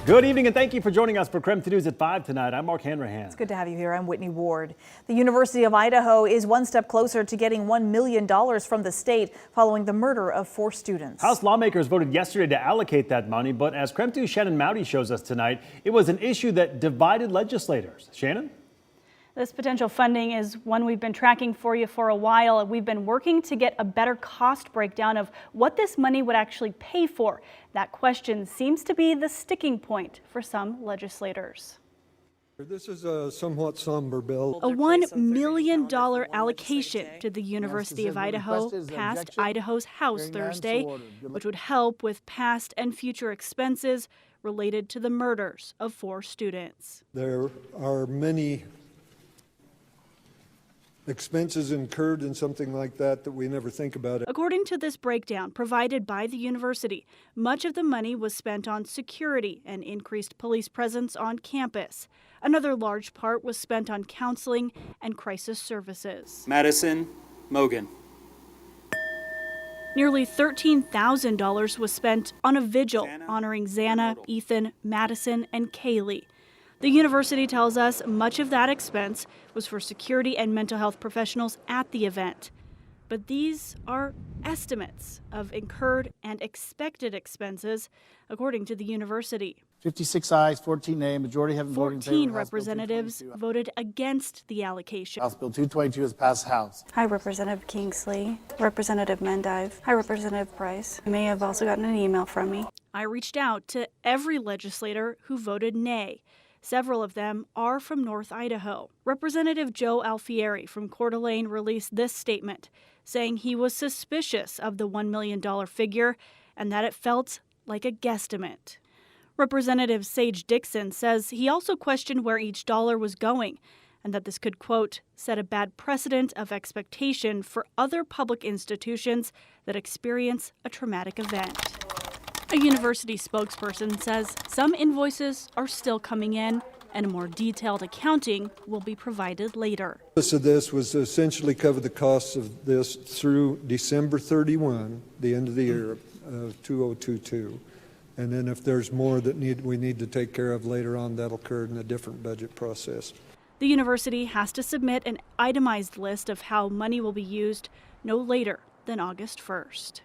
Good evening and thank you for joining us for KREM News at 5 tonight. I'm Mark Hanrahan. It's good to have you here. I'm Whitney Ward. The University of Idaho is one step closer to getting $1 million from the state following the murder of 4 students. House lawmakers voted yesterday to allocate that money, but as KREM 2's Shannon Mowdy shows us tonight, it was an issue that divided legislators. Shannon? This potential funding is one we've been tracking for you for a while. We've been working to get a better cost breakdown of what this money would actually pay for. That question seems to be the sticking point for some legislators. This is a somewhat somber bill. A $1 million allocation to the University of Idaho passed Idaho's House Thursday, which would help with past and future expenses related to the murders of 4 students. There are many expenses incurred in something like that we never think about it. According to this breakdown provided by the university, much of the money was spent on security and increased police presence on campus. Another large part was spent on counseling and crisis services. Madison Mogan. Nearly $13,000 was spent on a vigil honoring Xana, Ethan, Madison, and Kaylee. The university tells us much of that expense was for security and mental health professionals at the event. But these are estimates of incurred and expected expenses, according to the university. 56 ayes, 14 nay, majority haven't voted in favor. 14 representatives voted against the allocation. House Bill 222 has passed the House. Hi, Representative Kingsley, Representative Mendive. Hi, Representative Price. You may have also gotten an email from me. I reached out to every legislator who voted nay. Several of them are from North Idaho. Representative Joe Alfieri from Coeur d'Alene released this statement, saying he was suspicious of the $1 million figure and that it felt like a guesstimate. Representative Sage Dixon says he also questioned where each dollar was going and that this could, quote, set a bad precedent of expectation for other public institutions that experience a traumatic event. A university spokesperson says some invoices are still coming in and a more detailed accounting will be provided later. The purpose of this was to essentially cover the costs of this through December 31, the end of the year of 2022. And then if there's more that we need to take care of later on, that'll occur in a different budget process. The university has to submit an itemized list of how money will be used no later than August 1st.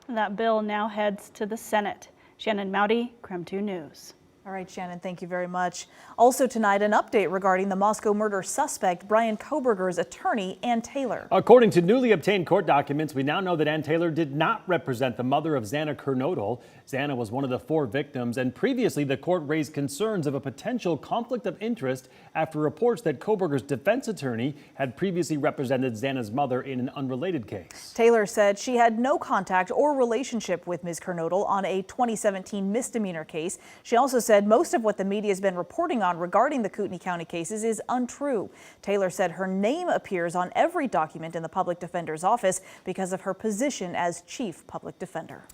That bill now heads to the Senate. Shannon Mowdy, KREM 2 News. All right, Shannon, thank you very much. Also tonight, an update regarding the Moscow murder suspect, Brian Kohberger's attorney, Ann Taylor. According to newly obtained court documents, we now know that Ann Taylor did not represent the mother of Xana Kernodle. Xana was one of the 4 victims, and previously the court raised concerns of a potential conflict of interest after reports that Kohberger's defense attorney had previously represented Xana's mother in an unrelated case. Taylor said she had no contact or relationship with Ms. Kernodle on a 2017 misdemeanor case. She also said most of what the media has been reporting on regarding the Kootenai County cases is untrue. Taylor said her name appears on every document in the public defender's office because of her position as chief public defender.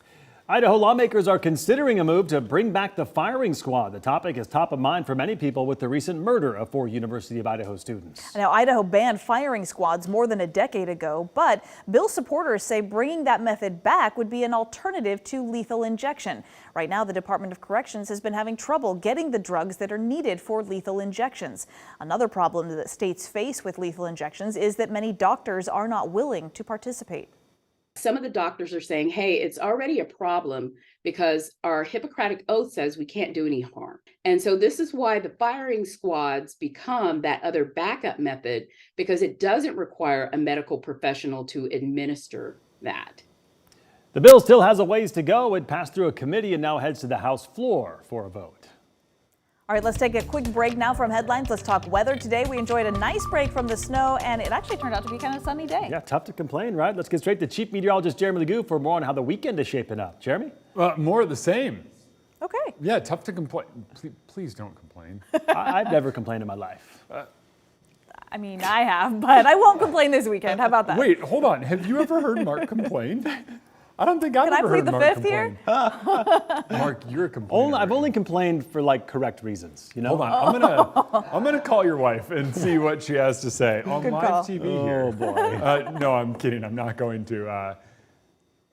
Idaho lawmakers are considering a move to bring back the firing squad. The topic is top of mind for many people with the recent murder of 4 University of Idaho students. Now, Idaho banned firing squads more than a decade ago, but bill supporters say bringing that method back would be an alternative to lethal injection. Right now, the Department of Corrections has been having trouble getting the drugs that are needed for lethal injections. Another problem that states face with lethal injections is that many doctors are not willing to participate. Some of the doctors are saying, hey, it's already a problem because our Hippocratic oath says we can't do any harm. And so this is why the firing squads become that other backup method, because it doesn't require a medical professional to administer that. The bill still has a ways to go. It passed through a committee and now heads to the House floor for a vote. All right, let's take a quick break now from headlines. Let's talk weather. Today we enjoyed a nice break from the snow, and it actually turned out to be kind of a sunny day. Yeah, tough to complain, right? Let's get straight to Chief Meteorologist Jeremy Legoo for more on how the weekend is shaping up. Jeremy? More of the same. Okay. Yeah, tough to complain. Please don't complain. I've never complained in my life. I mean, I have, but I won't complain this weekend. How about that? Wait, hold on. Have you ever heard Mark complain? I don't think I've ever heard Mark complain. Can I plead the 5th here? Mark, you're a complainer. I've only complained for like correct reasons, you know? Hold on, I'm gonna call your wife and see what she has to say on Good live call. TV here. Oh boy. No, I'm kidding. I'm not going to.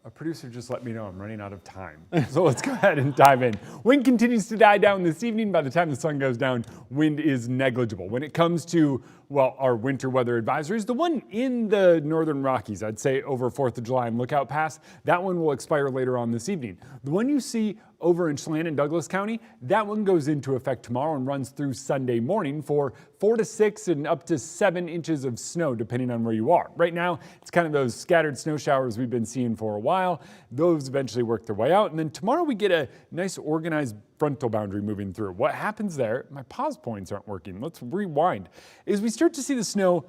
A producer just let me know I'm running out of time. So let's go ahead and dive in. Wind continues to die down this evening. By the time the sun goes down, wind is negligible. When it comes to, well, our winter weather advisories, the one in the northern Rockies, I'd say over 4th of July and Lookout Pass, that one will expire later on this evening. The one you see over in Chelan and Douglas County, that one goes into effect tomorrow and runs through Sunday morning for 4 to 6 and up to 7 inches of snow, depending on where you are. Right now, it's kind of those scattered snow showers we've been seeing for a while. Those eventually work their way out. And then tomorrow we get a nice organized frontal boundary moving through. What happens there, my pause points aren't working. Let's rewind, is we start to see the snow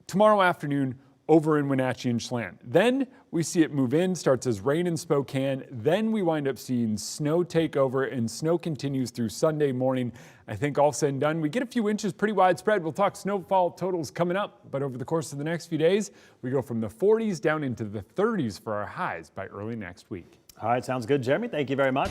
tomorrow afternoon over in Wenatchee and Chelan. Then we see it move in, starts as rain in Spokane. Then we wind up seeing snow take over, and snow continues through Sunday morning. I think all said and done, we get a few inches, pretty widespread. We'll talk snowfall totals coming up, but over the course of the next few days, we go from the 40s down into the 30s for our highs by early next week. All right, sounds good, Jeremy. Thank you very much.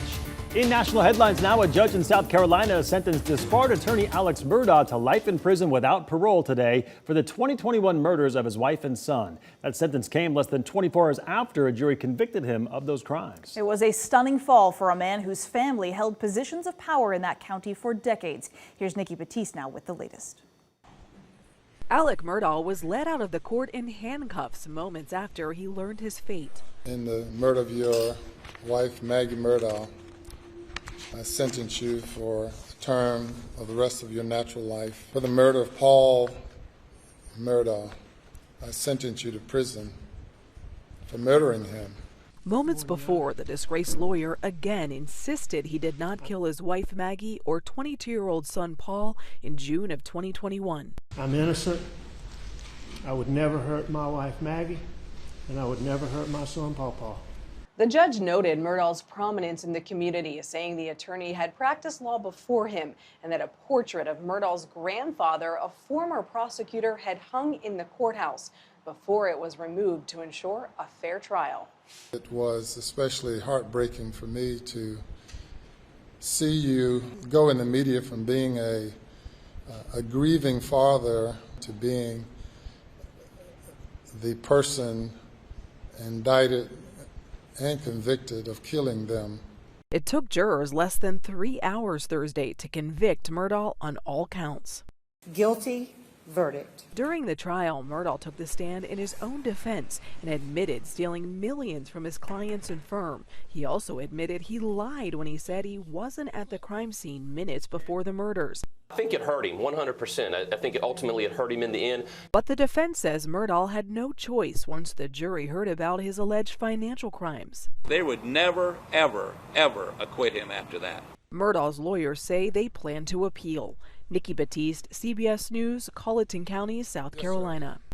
In national headlines now, a judge in South Carolina sentenced disbarred attorney Alex Murdaugh to life in prison without parole today for the 2021 murders of his wife and son. That sentence came less than 24 hours after a jury convicted him of those crimes. It was a stunning fall for a man whose family held positions of power in that county for decades. Here's Nikki Batiste now with the latest. Alec Murdaugh was led out of the court in handcuffs moments after he learned his fate. In the murder of your wife, Maggie Murdaugh, I sentence you for a term of the rest of your natural life. For the murder of Paul Murdaugh, I sentence you to prison for murdering him. Moments before, the disgraced lawyer again insisted he did not kill his wife Maggie or 22-year-old son Paul in June of 2021. I'm innocent. I would never hurt my wife Maggie, and I would never hurt my son Paul. The judge noted Murdaugh's prominence in the community, saying the attorney had practiced law before him and that a portrait of Murdaugh's grandfather, a former prosecutor, had hung in the courthouse before it was removed to ensure a fair trial. It was especially heartbreaking for me to see you go in the media from being a grieving father to being the person indicted and convicted of killing them. It took jurors less than 3 hours Thursday to convict Murdaugh on all counts. Guilty verdict. During the trial, Murdaugh took the stand in his own defense and admitted stealing millions from his clients and firm. He also admitted he lied when he said he wasn't at the crime scene minutes before the murders. I think it hurt him 100%. I think ultimately it hurt him in the end. But the defense says Murdaugh had no choice once the jury heard about his alleged financial crimes. They would never, ever, ever acquit him after that. Murdaugh's lawyers say they plan to appeal. Nikki Batiste, CBS News, Colleton County, South Carolina.